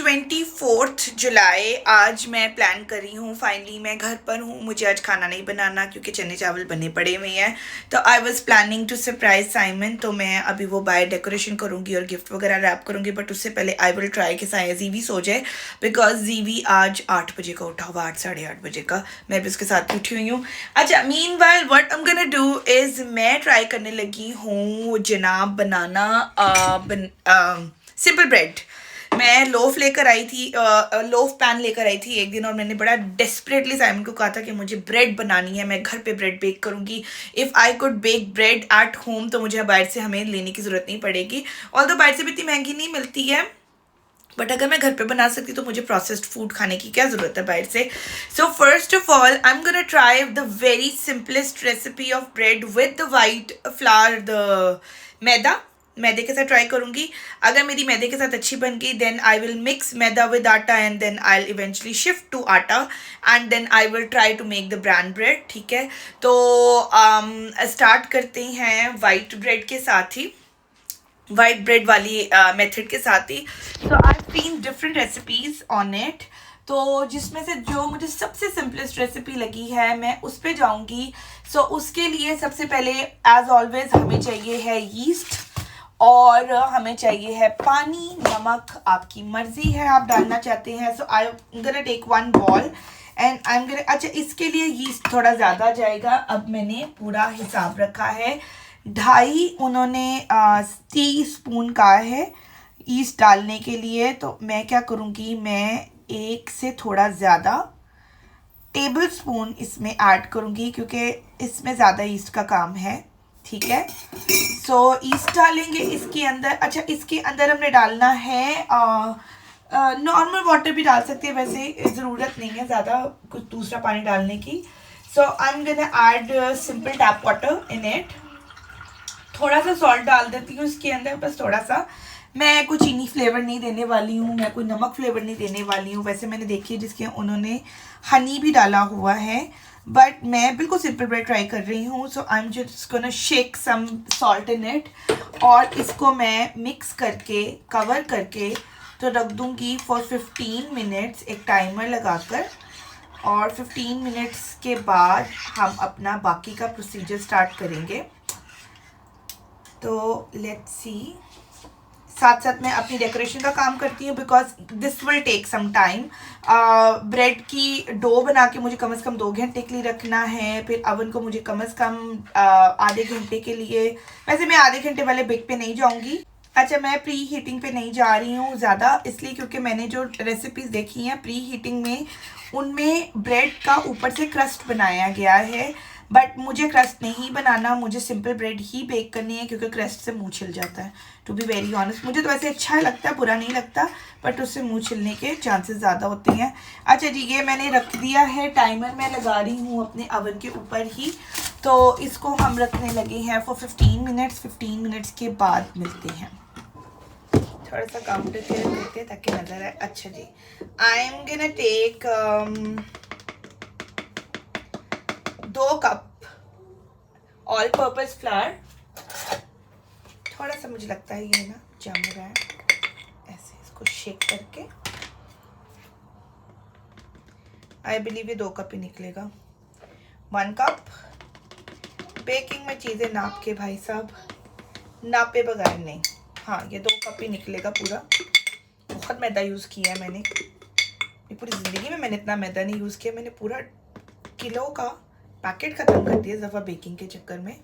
24 जुलाई। आज मैं प्लान कर रही हूँ, फाइनली मैं घर पर हूँ। मुझे आज खाना नहीं बनाना क्योंकि चने चावल बने पड़े हुए हैं। तो I was planning to surprise Simon. तो मैं अभी वो बाहर डेकोरेशन करूँगी और गिफ्ट वगैरह रैप करूँगी, बट उससे पहले आई विल ट्राई कि साया जीवी सो जाए, बिकॉज जीवी आज 8 बजे का उठा हुआ, 8 साढ़े 8 बजे का। मैं भी उसके साथ उठी हुई हूँ। अच्छा, mean while what I am gonna do is मैं ट्राई करने लगी हूँ जनाब बनाना सिंपल ब्रेड। मैं लोफ लेकर आई थी, लोफ पैन लेकर आई थी एक दिन, और मैंने बड़ा डेस्परेटली साइमन को कहा था कि मुझे ब्रेड बनानी है, मैं घर पे ब्रेड बेक करूंगी। If I could bake bread at home तो मुझे बाहर से हमें लेने की ज़रूरत नहीं पड़ेगी। और तो बाहर से भी इतनी महंगी नहीं मिलती है, बट अगर मैं घर पे बना सकती तो मुझे प्रोसेस्ड फूड खाने की क्या ज़रूरत है बाहर से। So first of all I am gonna try the very simplest recipe of bread with the white flower, the मैदे के साथ ट्राई करूंगी। अगर मेरी मैदे के साथ अच्छी बन गई then I will mix maida with atta and then I will eventually shift to atta and then I will try to make the brown bread. ठीक है, तो स्टार्ट करते हैं वाइट ब्रेड के साथ ही, वाइट ब्रेड वाली मेथड के साथ ही। So I have seen different recipes on it, तो जिसमें से जो मुझे सबसे सिंपलेस्ट रेसिपी लगी है मैं उस पर जाऊंगी। सो उसके लिए सबसे पहले एज ऑलवेज हमें चाहिए है यीस्ट, और हमें चाहिए है पानी, नमक आपकी मर्जी है आप डालना चाहते हैं। So I am gonna take 1 ball and I am gonna, अच्छा इसके लिए यीस्ट थोड़ा ज़्यादा जाएगा। अब मैंने पूरा हिसाब रखा है, 2.5 उन्होंने टी स्पून का है ईस्ट डालने के लिए। तो मैं क्या करूँगी, मैं 1 से थोड़ा ज़्यादा टेबल स्पून इसमें ऐड करूँगी क्योंकि इसमें ज़्यादा ईस्ट का काम है। ठीक है, सो ईस्ट डालेंगे इसके अंदर। अच्छा, इसके अंदर हमने डालना है नॉर्मल वाटर भी डाल सकते हैं, वैसे ज़रूरत नहीं है ज़्यादा कुछ दूसरा पानी डालने की। So I am gonna add simple tap water in it. थोड़ा सा सॉल्ट डाल देती हूँ इसके अंदर, बस थोड़ा सा। मैं कोई चीनी फ्लेवर नहीं देने वाली हूँ, मैं कोई नमक फ्लेवर नहीं देने वाली हूँ। वैसे मैंने देखी है जिसके उन्होंने हनी भी डाला हुआ है, बट मैं बिल्कुल सिंपल ब्रेड ट्राई कर रही हूँ। So I am just gonna shake some salt in it, और इसको मैं मिक्स करके कवर करके तो रख दूँगी फॉर 15 मिनट्स, एक टाइमर लगाकर। और 15 मिनट्स के बाद हम अपना बाकी का प्रोसीजर स्टार्ट करेंगे। तो लेट्स सी, साथ साथ मैं अपनी डेकोरेशन का काम करती हूँ because this will take some time. Bread की डो बना के मुझे कम से कम 2 घंटे के लिए रखना है, फिर अवन को मुझे कम से कम आधे घंटे के लिए। वैसे मैं आधे घंटे वाले बेक पे नहीं जाऊँगी। अच्छा, मैं प्री हीटिंग पे नहीं जा रही हूँ ज़्यादा, इसलिए क्योंकि मैंने जो रेसिपीज़ देखी हैं प्री हीटिंग में, उनमें ब्रेड का ऊपर से क्रस्ट बनाया गया है, बट मुझे क्रस्ट नहीं बनाना, मुझे सिंपल ब्रेड ही बेक करनी है क्योंकि क्रस्ट से मुंह छिल जाता है। टू बी वेरी ऑनेस्ट, मुझे तो वैसे अच्छा लगता है, बुरा नहीं लगता, बट उससे मुंह छिलने के चांसेस ज़्यादा होते हैं। अच्छा जी, ये मैंने रख दिया है, टाइमर मैं लगा रही हूँ अपने अवन के ऊपर ही। तो इसको हम रखने लगे हैं फॉर 15 मिनट्स। 15 मिनट्स के बाद मिलते हैं। थोड़ा सा काउंटर के देते हैं ताकि नजर आए। अच्छा जी, I am gonna take 2 cup all purpose flour. थोड़ा सा मुझे लगता है ये ना जम रहा है, ऐसे इसको शेक करके आई बिलीव ये 2 कप ही निकलेगा। 1 कप। बेकिंग में चीज़ें नाप के भाई साहब, नापे बगैर नहीं। हाँ, ये 2 कप ही निकलेगा पूरा। बहुत मैदा यूज़ किया है मैंने, पूरी ज़िंदगी में मैंने इतना मैदा नहीं यूज़ किया। मैंने पूरा किलो का पैकेट ख़त्म कर दिया दफ़ा बेकिंग के चक्कर में।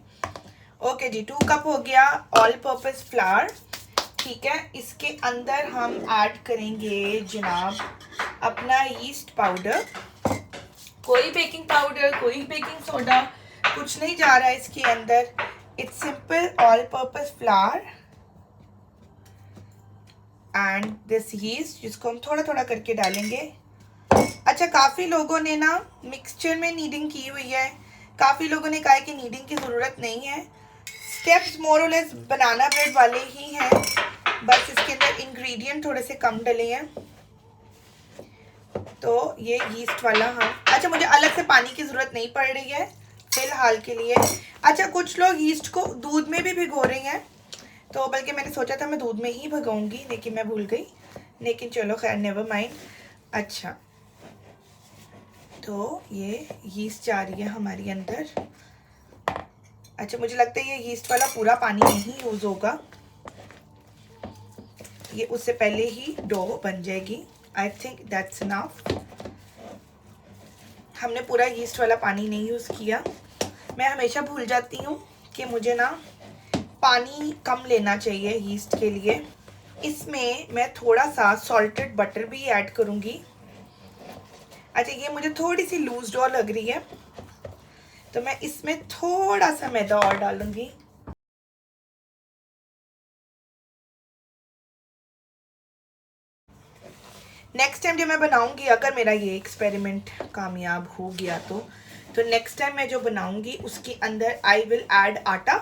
ओके जी, 2 कप हो गया ऑल पर्पस फ्लावर। ठीक है, इसके अंदर हम ऐड करेंगे जनाब अपना यीस्ट पाउडर। कोई बेकिंग पाउडर, कोई बेकिंग सोडा, कुछ नहीं जा रहा है इसके अंदर। It's simple all purpose flower and this yeast, जिसको हम थोड़ा थोड़ा करके डालेंगे। अच्छा, काफ़ी लोगों ने ना मिक्सचर में नीडिंग की हुई है, काफ़ी लोगों ने कहा है कि नीडिंग की ज़रूरत नहीं है। स्टेप्स मोर और लेस बनाना ब्रेड वाले ही हैं, बस इसके अंदर इंग्रेडिएंट थोड़े से कम डले हैं। तो ये यीस्ट वाला हम, अच्छा मुझे अलग से पानी की ज़रूरत नहीं पड़ रही है फ़िलहाल के लिए। अच्छा, कुछ लोग यीस्ट को दूध में भी भिगो रहे हैं, तो बल्कि मैंने सोचा था मैं दूध में ही भिगोऊंगी, लेकिन मैं भूल गई। लेकिन चलो खैर नेवर माइंड। अच्छा, तो ये यीस्ट जा रही है हमारी अंदर। अच्छा, मुझे लगता है ये यीस्ट वाला पूरा पानी नहीं यूज़ होगा, ये उससे पहले ही डो बन जाएगी। I think that's enough. हमने पूरा यीस्ट वाला पानी नहीं यूज़ किया। मैं हमेशा भूल जाती हूँ कि मुझे ना पानी कम लेना चाहिए यीस्ट के लिए। इसमें मैं थोड़ा सा सॉल्टेड बटर भी ऐड करूँगी। अच्छा, ये मुझे थोड़ी सी लूज डो लग रही है, तो मैं इसमें थोड़ा सा मैदा और डालूंगी। नेक्स्ट टाइम जब मैं बनाऊंगी, अगर मेरा ये एक्सपेरिमेंट कामयाब हो गया तो नेक्स्ट टाइम मैं जो बनाऊंगी उसके अंदर आई विल ऐड आटा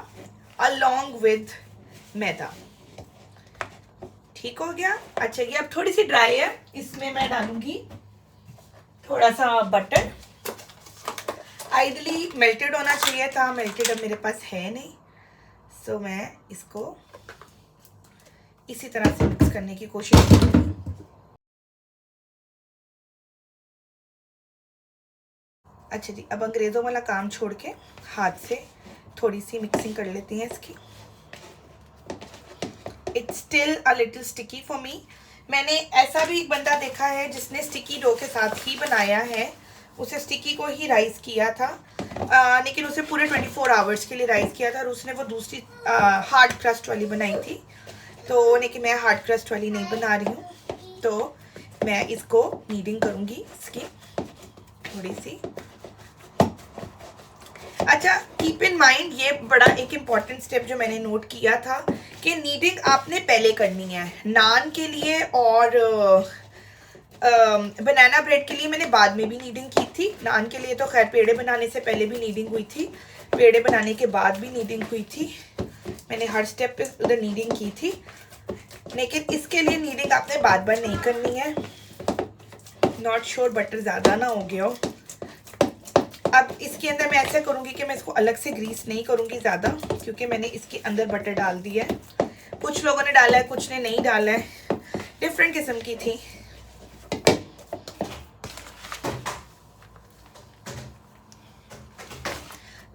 अलोंग विद मैदा। ठीक हो गया। अच्छा, ये अब थोड़ी सी ड्राई है, इसमें मैं डालूंगी थोड़ा सा बटर। आइडली मेल्टेड होना चाहिए था, मेल्टेड अब मेरे पास है नहीं, सो मैं इसको इसी तरह से मिक्स करने की कोशिश करूँगी। अच्छा जी, अब अंग्रेज़ों वाला काम छोड़ के हाथ से थोड़ी सी मिक्सिंग कर लेती हैं इसकी। It's still a little sticky for me. मैंने ऐसा भी एक बंदा देखा है जिसने स्टिकी डो के साथ ही बनाया है, उसे स्टिकी को ही राइस किया था, लेकिन उसे पूरे 24 आवर्स के लिए राइस किया था, और उसने वो दूसरी हार्ड क्रस्ट वाली बनाई थी। तो लेकिन मैं हार्ड क्रस्ट वाली नहीं बना रही हूँ, तो मैं इसको नीडिंग करूँगी इसकी थोड़ी सी। अच्छा, कीप इन माइंड, ये बड़ा एक इम्पॉर्टेंट स्टेप जो मैंने नोट किया था कि नीडिंग आपने पहले करनी है। नान के लिए और बनाना ब्रेड के लिए मैंने बाद में भी नीडिंग की थी। नान के लिए तो खैर पेड़े बनाने से पहले भी नीडिंग हुई थी, पेड़े बनाने के बाद भी नीडिंग हुई थी, मैंने हर स्टेप पे उधर नीडिंग की थी। लेकिन इसके लिए नीडिंग आपने बार बार नहीं करनी है। नॉट श्योर बटर ज़्यादा ना हो गया हो। अब इसके अंदर मैं ऐसा करूँगी कि मैं इसको अलग से ग्रीस नहीं करूँगी ज़्यादा, क्योंकि मैंने इसके अंदर बटर डाल दिया है। कुछ लोगों ने डाला है, कुछ ने नहीं डाला है, डिफरेंट किस्म की थी।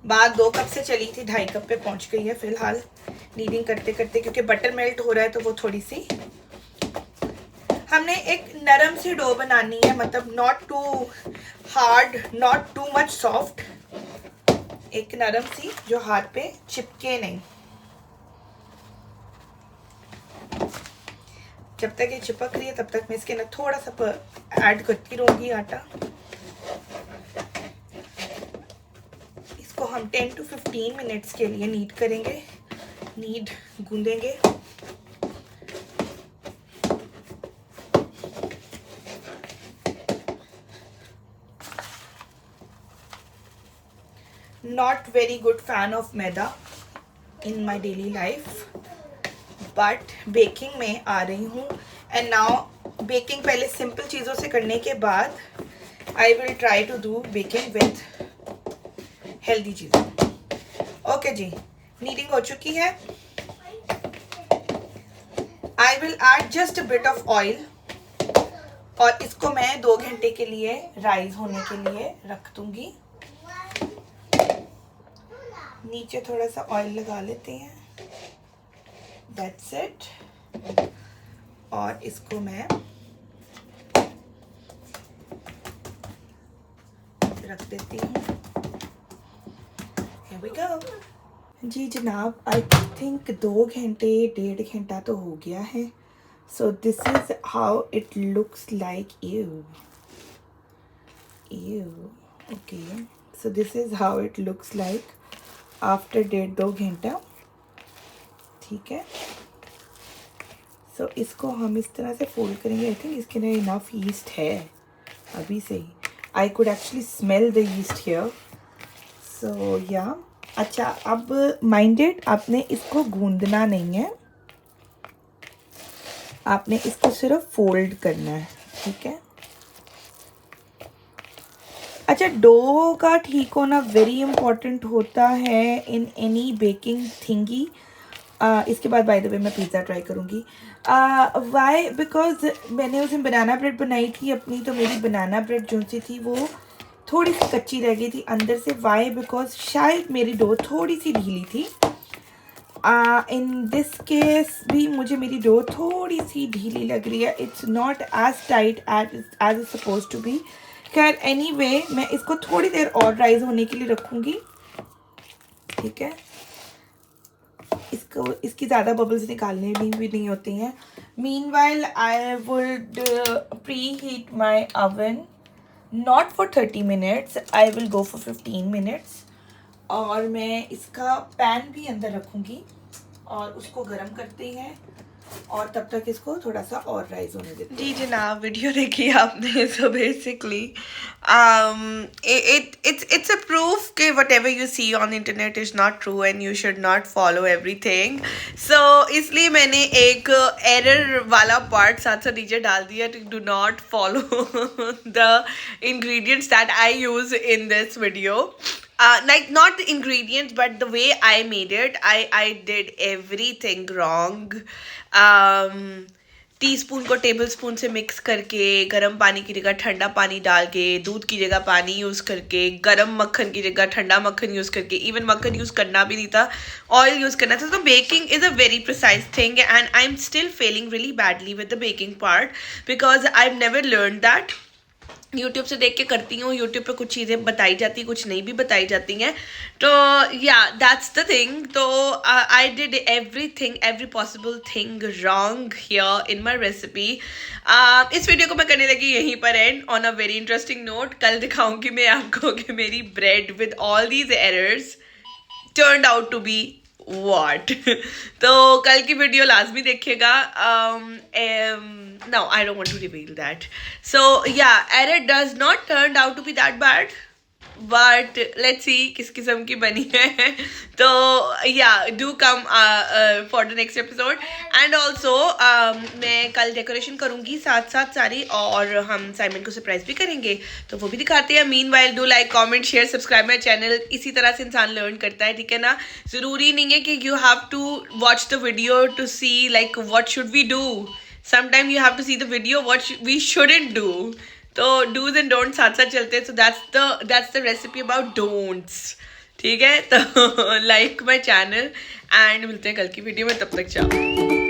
बात 2 कप से चली थी, 2.5 कप पे पहुँच गई है फिलहाल नीडिंग करते करते, क्योंकि बटर मेल्ट हो रहा है तो वो थोड़ी सी हमने एक नरम सी डो बनानी है, मतलब not too hard not too much soft, एक नरम सी जो हाथ पे चिपके नहीं। जब तक ये चिपक रही है तब तक मैं इसके अंदर थोड़ा सा ऐड करती रहूँगी आटा। इसको हम 10 to 15 मिनट्स के लिए नीड करेंगे, नीड गूंदेंगे। Not very good fan of maida in my daily life, but baking में आ रही हूँ। एंड नाउ बेकिंग पहले सिंपल चीज़ों से करने के बाद I will try to do baking with healthy चीज़ें। ओके जी, नीडिंग हो चुकी है। I will add just a bit of oil, और इसको मैं 2 घंटे के लिए राइज होने के लिए रख दूँगी। नीचे थोड़ा सा ऑयल लगा लेते हैं, दैट्स इट। और इसको मैं रख देती हूँ। Here we go। जी जनाब, आई थिंक 2 घंटे 1.5 घंटा तो हो गया है। So this is how it looks like. Okay, so this is how it looks like after 1.5-2 घंटा। ठीक है, सो इसको हम इस तरह से फोल्ड करेंगे। आई थिंक इसके अंदर इनफ यीस्ट है अभी से ही। I could actually smell the yeast here, so yeah. अच्छा, अब माइंडेड, आपने इसको गूंदना नहीं है, आपने इसको सिर्फ फोल्ड करना है। ठीक है। अच्छा, डो का ठीक होना वेरी इम्पॉर्टेंट होता है इन एनी बेकिंग थिंगी। इसके बाद बाय द वे मैं पिज़्ज़ा ट्राई करूँगी। वाई बिकॉज मैंने उस दिन बनाना ब्रेड बनाई थी अपनी, तो मेरी बनाना ब्रेड जो सी थी वो थोड़ी सी कच्ची रह गई थी अंदर से। वाई बिकॉज शायद मेरी डो थोड़ी सी ढीली थी। इन दिस केस भी मुझे मेरी डो थोड़ी सी ढीली लग रही है। It's not as tight as it suppose to be. खैर एनीवे मैं इसको थोड़ी देर और राइज होने के लिए रखूँगी, ठीक है। इसकी ज़्यादा बबल्स निकालने भी नहीं होती हैं। Meanwhile I would pre heat my oven not for 30 minutes, I will go for 15 minutes. और मैं इसका पैन भी अंदर रखूँगी और उसको गर्म करते हैं और तब तक इसको थोड़ा सा और राइज होने देते हैं। जी जनाब, वीडियो देखी आपने। So basically it's a proof कि whatever you see on internet is not true and you should not follow everything. So इसलिए मैंने एक error वाला part साथ साथ नीचे डाल दिया to do not follow the ingredients that I use in this video. Like not the ingredients but the way I made it, I did everything wrong. Teaspoon को टेबल स्पून से mix करके, गर्म पानी की जगह ठंडा पानी डाल के, दूध की जगह पानी यूज़ करके, गर्म मक्खन की जगह ठंडा मक्खन यूज़ करके, इवन मक्खन यूज़ करना भी नहीं था, ऑयल यूज़ करना था। तो baking is a very precise thing and I am still failing really badly with the baking part because I have never learn that. YouTube से देख के करती हूँ, यूट्यूब पे कुछ चीज़ें बताई जाती हैं, कुछ नहीं भी बताई जाती हैं। तो या दैट्स द थिंग। तो I did every possible thing wrong here in my recipe. इस वीडियो को मैं करने लगी यहीं पर and on a very interesting note. कल दिखाऊंगी मैं आपको कि मेरी bread with all these errors turned out to be what तो कल की वीडियो लाजमी देखिएगा। No, I don't want to reveal that. So yeah, error does not turn out to be that bad, but let's see किस किस्म की बनी है। तो yeah, do come for the next episode and also मैं कल डेकोरेशन करूँगी साथ साथ सारी, और हम साइमन को सरप्राइज भी करेंगे, तो वो भी दिखाते हैं। Meanwhile do like comment share subscribe my channel. इसी तरह से इंसान लर्न करता है, ठीक है ना। ज़रूरी नहीं है कि you have to watch the video to see like what should we do. Sometimes you have to see the video what we shouldn't do. तो डूज एंड डोंट्स साथ साथ चलते हैं। So that's the recipe about don'ts, ठीक है। तो like my channel and मिलते हैं कल की वीडियो में, तब तक चाहो।